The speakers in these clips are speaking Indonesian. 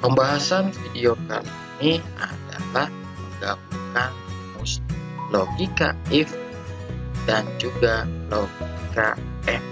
Pembahasan video kali ini adalah menggabungkan rumus logika if dan juga logika and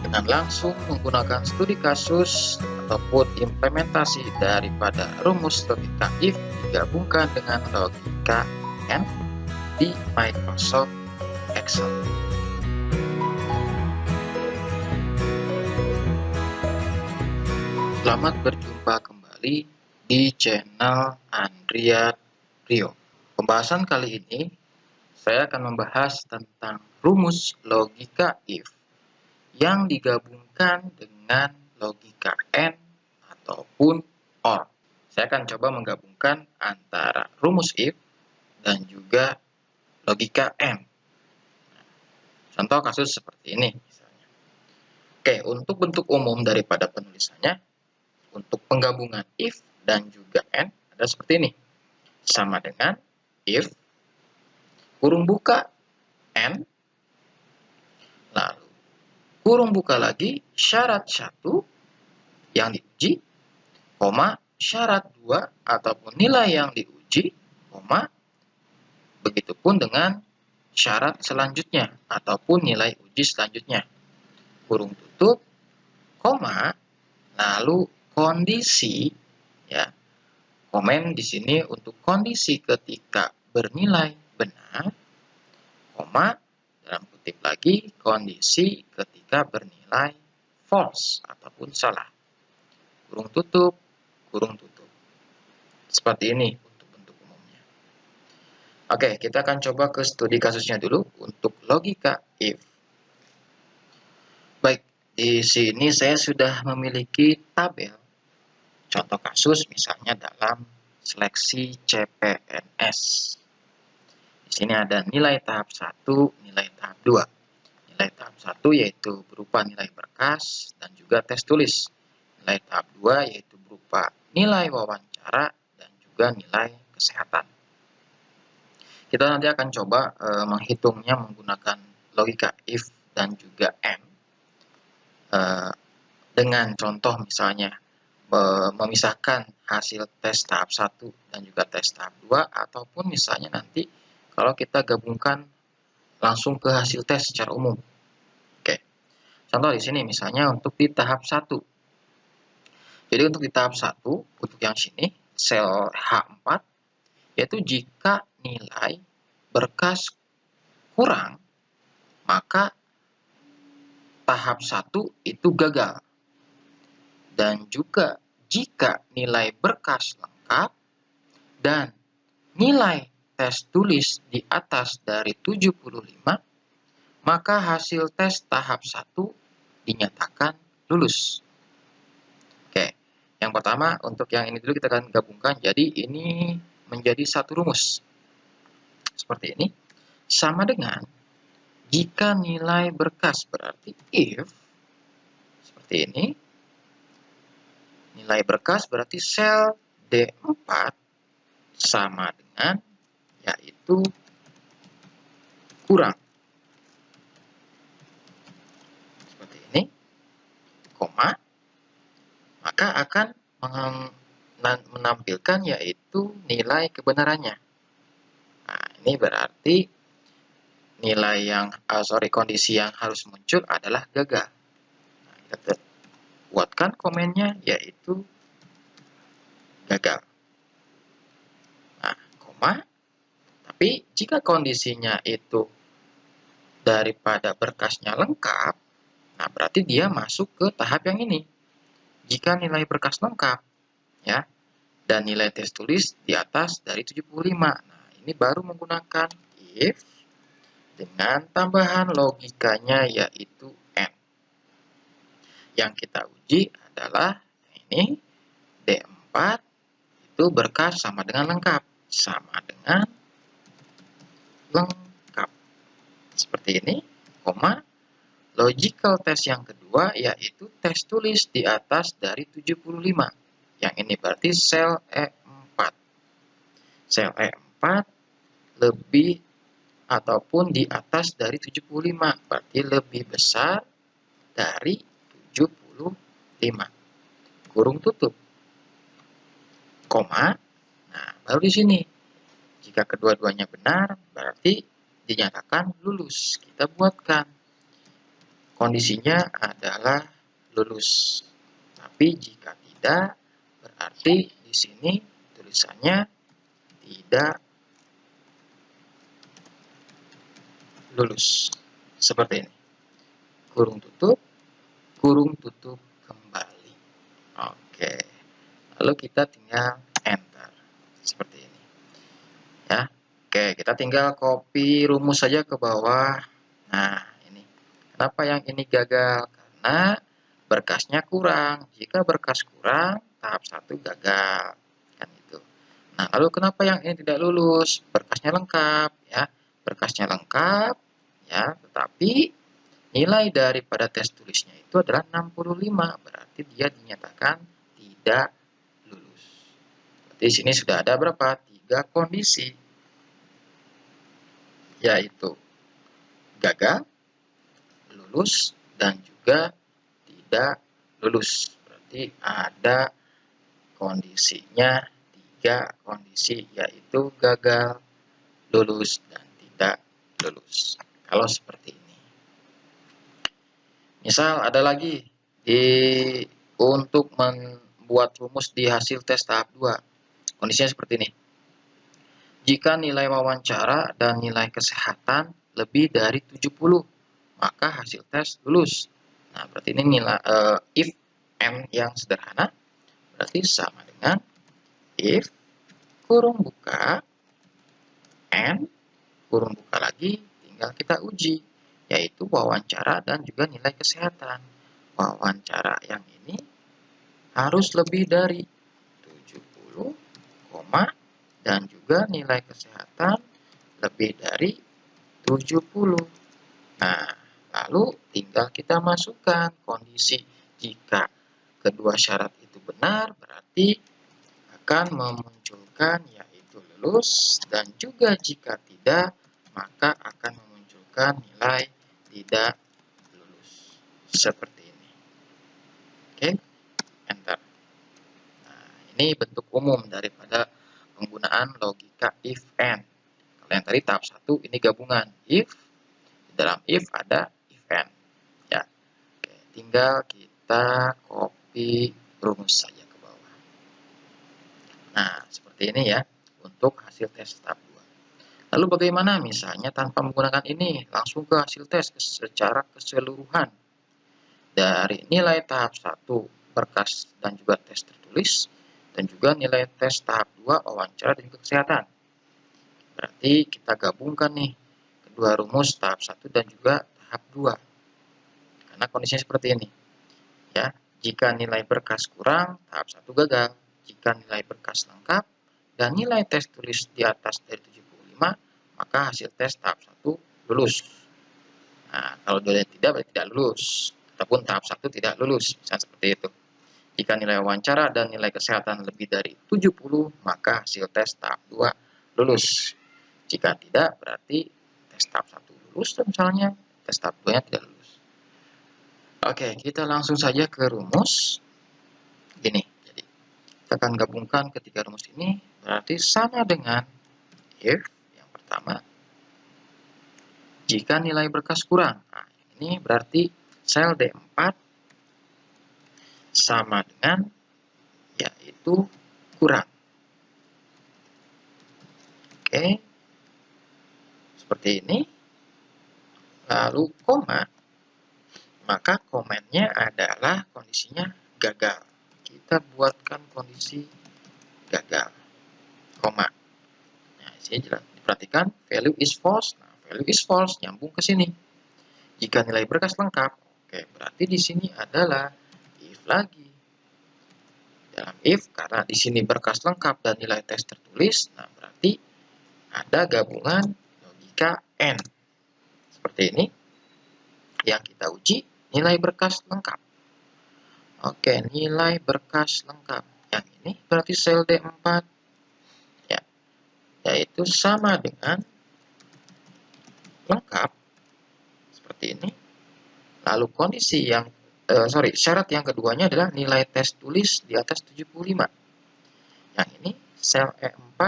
dengan langsung menggunakan studi kasus ataupun implementasi daripada rumus logika if digabungkan dengan logika and di Microsoft Excel. Selamat berjumpa kembali di channel Andrea Rio. Pembahasan kali ini saya akan membahas tentang rumus logika if yang digabungkan dengan logika and ataupun or. Saya akan coba menggabungkan antara rumus if dan juga logika and. Contoh kasus seperti ini misalnya. Oke, untuk bentuk umum daripada penulisannya, untuk penggabungan if dan juga and ada seperti ini. Sama dengan if kurung buka and, lalu kurung buka lagi syarat 1 yang diuji, koma syarat 2 ataupun nilai yang diuji, koma begitupun dengan syarat selanjutnya ataupun nilai uji selanjutnya. Kurung tutup, koma, lalu kondisi, ya, komen di sini untuk kondisi ketika bernilai benar, koma, dalam kutip lagi, kondisi ketika bernilai false ataupun salah. Kurung tutup, kurung tutup. Seperti ini untuk bentuk umumnya. Oke, kita akan coba ke studi kasusnya dulu untuk logika if. Baik, di sini saya sudah memiliki tabel contoh kasus misalnya dalam seleksi CPNS. Di sini ada nilai tahap 1, nilai tahap 2. Nilai tahap 1 yaitu berupa nilai berkas dan juga tes tulis. Nilai tahap 2 yaitu berupa nilai wawancara dan juga nilai kesehatan. Kita nanti akan coba menghitungnya menggunakan logika if dan juga and. Dengan contoh misalnya memisahkan hasil tes tahap 1 dan juga tes tahap 2, ataupun misalnya nanti kalau kita gabungkan langsung ke hasil tes secara umum. Oke. Contoh di sini misalnya untuk di tahap 1. Jadi untuk di tahap 1, untuk yang sini sel H4 yaitu jika nilai berkas kurang, maka tahap 1 itu gagal. Dan juga jika nilai berkas lengkap dan nilai tes tulis di atas dari 75, maka hasil tes tahap 1 dinyatakan lulus. Oke, yang pertama untuk yang ini dulu kita akan gabungkan. Jadi ini menjadi satu rumus. Seperti ini. Sama dengan jika nilai berkas berarti if, seperti ini. Nilai berkas berarti sel D4 sama dengan yaitu kurang. Seperti ini. Koma. Maka akan menampilkan yaitu nilai kebenarannya. Nah, ini berarti nilai yang kondisi yang harus muncul adalah gagal. Nah, kita buatkan komennya yaitu gagal. Nah, koma. Tapi jika kondisinya itu daripada berkasnya lengkap, nah berarti dia masuk ke tahap yang ini. Jika nilai berkas lengkap, ya, dan nilai tes tulis di atas dari 75. Nah, ini baru menggunakan if dengan tambahan logikanya yaitu and. Yang kita uji adalah ini D4 itu berkas sama dengan lengkap. Sama dengan lengkap. Seperti ini, koma. Logical test yang kedua yaitu tes tulis di atas dari 75. Yang ini berarti sel E4. Sel E4 lebih ataupun di atas dari 75. Berarti lebih besar dari 75. Kurung tutup. koma. Nah, baru di sini. Jika kedua-duanya benar, berarti dinyatakan lulus. Kita buatkan. Kondisinya adalah lulus. Tapi jika tidak, berarti di sini tulisannya tidak lulus. Seperti ini. Kurung tutup kembali. Oke. Lalu kita tinggal enter. Seperti ini. Ya. Oke, kita tinggal copy rumus saja ke bawah. Nah, ini. Kenapa yang ini gagal? Karena berkasnya kurang. Jika berkas kurang, tahap 1 gagal. Kan itu. Nah, lalu kenapa yang ini tidak lulus? Berkasnya lengkap, ya. Berkasnya lengkap, ya, tetapi nilai daripada tes tulisnya itu adalah 65, berarti dia dinyatakan tidak lulus. Berarti di sini sudah ada berapa? 3 kondisi, yaitu gagal, lulus, dan juga tidak lulus. Berarti ada kondisinya 3 kondisi, yaitu gagal, lulus, dan tidak lulus. Kalau seperti ini. Misal ada lagi untuk membuat rumus di hasil tes tahap 2. Kondisinya seperti ini. Jika nilai wawancara dan nilai kesehatan lebih dari 70, maka hasil tes lulus. Nah, berarti ini nilai if n yang sederhana, berarti sama dengan if kurung buka n kurung buka lagi, tinggal kita uji, yaitu wawancara dan juga nilai kesehatan. Wawancara yang ini harus lebih dari 70, dan juga nilai kesehatan lebih dari 70. Nah, lalu tinggal kita masukkan kondisi. Jika kedua syarat itu benar, berarti akan memunculkan yaitu lulus, dan juga jika tidak, maka akan memunculkan nilai tidak lulus. Seperti ini. Oke, enter. Nah, ini bentuk umum daripada penggunaan logika if and. Kalau yang tadi tahap 1 ini gabungan if, di dalam if ada if and. Ya. Oke, tinggal kita copy rumus saja ke bawah. Nah, seperti ini ya untuk hasil tes tahap 2. Lalu bagaimana misalnya tanpa menggunakan ini, langsung ke hasil tes secara keseluruhan. Dari nilai tahap 1 berkas dan juga tes tertulis, dan juga nilai tes tahap 2 wawancara dan juga kesehatan. Berarti kita gabungkan nih kedua rumus tahap 1 dan juga tahap 2. Karena kondisinya seperti ini. Ya, jika nilai berkas kurang, tahap 1 gagal. Jika nilai berkas lengkap dan nilai tes tulis di atas dari 75, maka hasil tes tahap 1 lulus. Nah, kalau dua tidak, berarti tidak lulus. Ataupun tahap 1 tidak lulus, misalnya seperti itu. Jika nilai wawancara dan nilai kesehatan lebih dari 70, maka hasil tes tahap 2 lulus. Jika tidak, berarti tes tahap 1 lulus, dan misalnya tes tahap 2-nya tidak lulus. Oke, kita langsung saja ke rumus. Gini, jadi kita akan gabungkan ketiga rumus ini, berarti sama dengan if yang pertama. Jika nilai berkas kurang, nah ini berarti sel D4 sama dengan yaitu kurang. Oke, seperti ini. Lalu koma, maka komennya adalah kondisinya gagal. Kita buatkan kondisi gagal, koma. Nah, sini jelas diperhatikan value is false. Nah, value is false nyambung ke sini. Jika nilai berkas lengkap, oke, berarti di sini adalah if lagi. Dalam if, karena di sini berkas lengkap dan nilai tes tertulis, nah berarti ada gabungan logika and. Seperti ini. Yang kita uji, nilai berkas lengkap. Oke, nilai berkas lengkap. Yang ini berarti sel D4. Ya, yaitu sama dengan lengkap. Seperti ini. Lalu kondisi syarat yang keduanya adalah nilai tes tulis di atas 75. Yang ini sel E4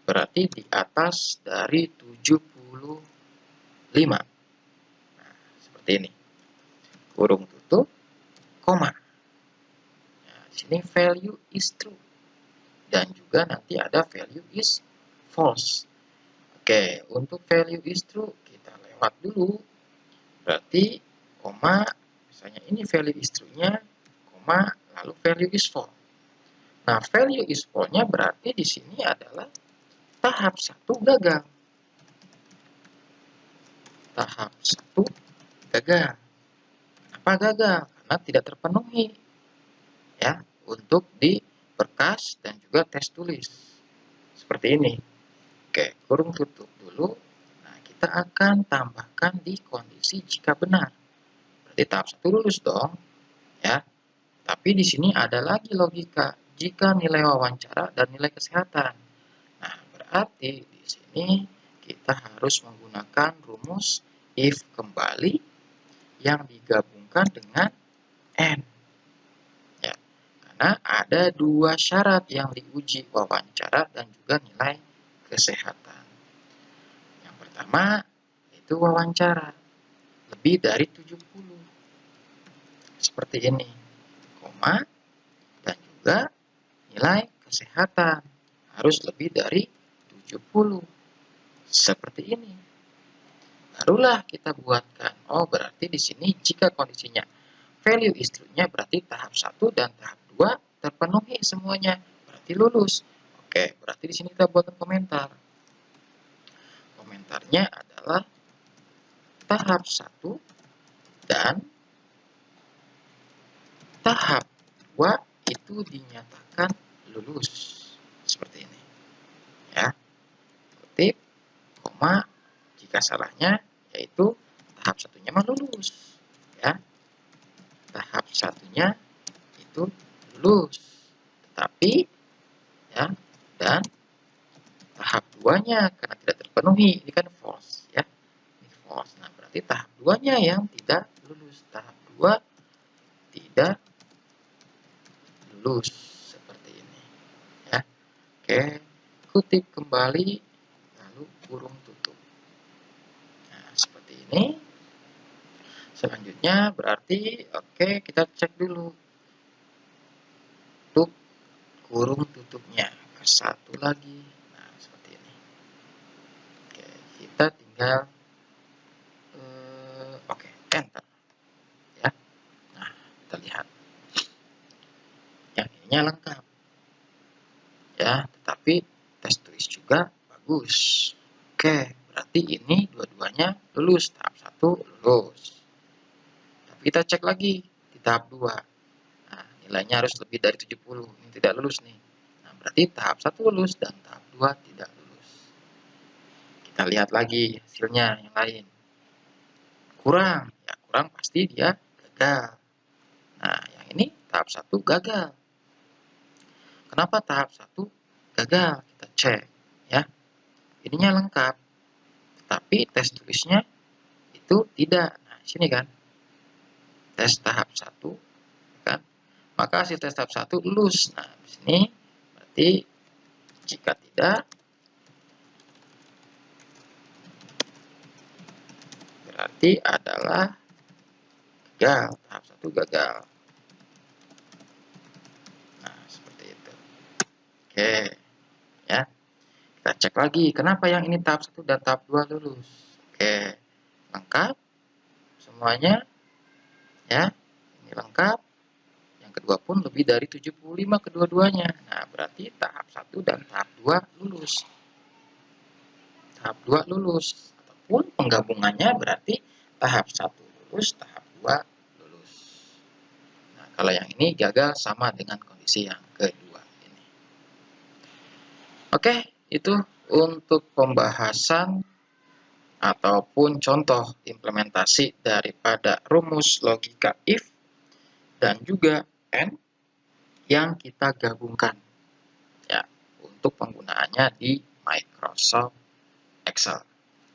berarti di atas dari 75. Nah, seperti ini. Kurung tutup, koma. Nah, di sini value is true. Dan juga nanti ada value is false. Oke, untuk value is true kita lewat dulu. Berarti koma, misalnya ini value is true-nya, koma, lalu value is false. Nah, value is false-nya berarti di sini adalah tahap 1 gagal. Tahap 1 gagal. Kenapa gagal? Karena tidak terpenuhi ya untuk di berkas dan juga tes tulis. Seperti ini. Oke, kurung tutup dulu. Nah, kita akan tambahkan di kondisi jika benar. Berarti tahap 1 lulus dong, ya. Tapi di sini ada lagi logika jika nilai wawancara dan nilai kesehatan. Nah, berarti di sini kita harus menggunakan rumus if kembali yang digabungkan dengan N. Ya, karena ada dua syarat yang diuji, wawancara dan juga nilai kesehatan. Yang pertama itu wawancara lebih dari 70. Seperti ini. Koma dan juga nilai kesehatan harus lebih dari 70. Seperti ini. Barulah kita buatkan. Oh, berarti di sini jika kondisinya value is true-nya berarti tahap 1 dan tahap 2 terpenuhi semuanya. Berarti lulus. Oke, berarti di sini kita buatkan komentar. Komentarnya adalah tahap 1 dan tahap 2 itu dinyatakan lulus. Seperti ini. Ya. Kutip, koma, jika salahnya yaitu tahap 1-nya lulus. Ya. Tahap 1-nya itu lulus. Tetapi ya, dan tahap 2-nya karena tidak terpenuhi, ini kan false ya. Ini false. Nah, berarti tahap 2-nya yang tidak lulus. Tahap 2 tidak lulus seperti ini ya. Oke, kutip kembali lalu kurung tutup. Nah, seperti ini. Selanjutnya berarti oke, kita cek dulu untuk kurung tutupnya ke satu lagi. Nah, seperti ini. Oke, kita tinggal oke, enter ya. Nah, kita lihat yang ininya lengkap ya, tetapi tes tulis juga bagus. Oke, berarti ini dua-duanya lulus. Tahap 1 lulus. Tapi kita cek lagi di tahap 2. Nah, nilainya harus lebih dari 70. Ini tidak lulus nih. Nah, berarti tahap 1 lulus dan tahap 2 tidak lulus. Kita lihat lagi hasilnya yang lain. Kurang. Ya, kurang pasti dia gagal. Nah, yang ini tahap 1 gagal. Kenapa tahap 1 gagal? Kita cek ya. Ininya lengkap. Tetapi tes tulisnya itu tidak. Nah, sini kan. Tes tahap 1 kan. Maka hasil tes tahap 1 lulus. Nah, di sini berarti jika tidak berarti adalah gagal. Tahap 1 gagal. Nah, seperti itu. Oke. Ya. Kita cek lagi. Kenapa yang ini tahap 1 dan tahap 2 lulus? Oke. Lengkap. Semuanya. Ya. Ini lengkap. Yang kedua pun lebih dari 75 kedua-duanya. Nah, berarti tahap 1 dan tahap 2 lulus. Tahap 2 lulus. Ataupun penggabungannya berarti tahap 1 lulus, tahap 2 lulus. Nah, kalau yang ini gagal sama dengan kondisi yang kedua ini. Oke, itu untuk pembahasan ataupun contoh implementasi daripada rumus logika if dan juga AND yang kita gabungkan ya untuk penggunaannya di Microsoft Excel.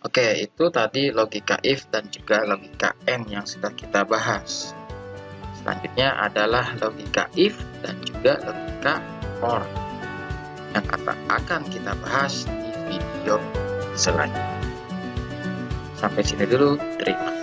Oke, itu tadi logika if dan juga logika AND yang sudah kita bahas. Selanjutnya adalah logika if dan juga logika OR. yang akan kita bahas di video selanjutnya. Sampai sini dulu, terima kasih.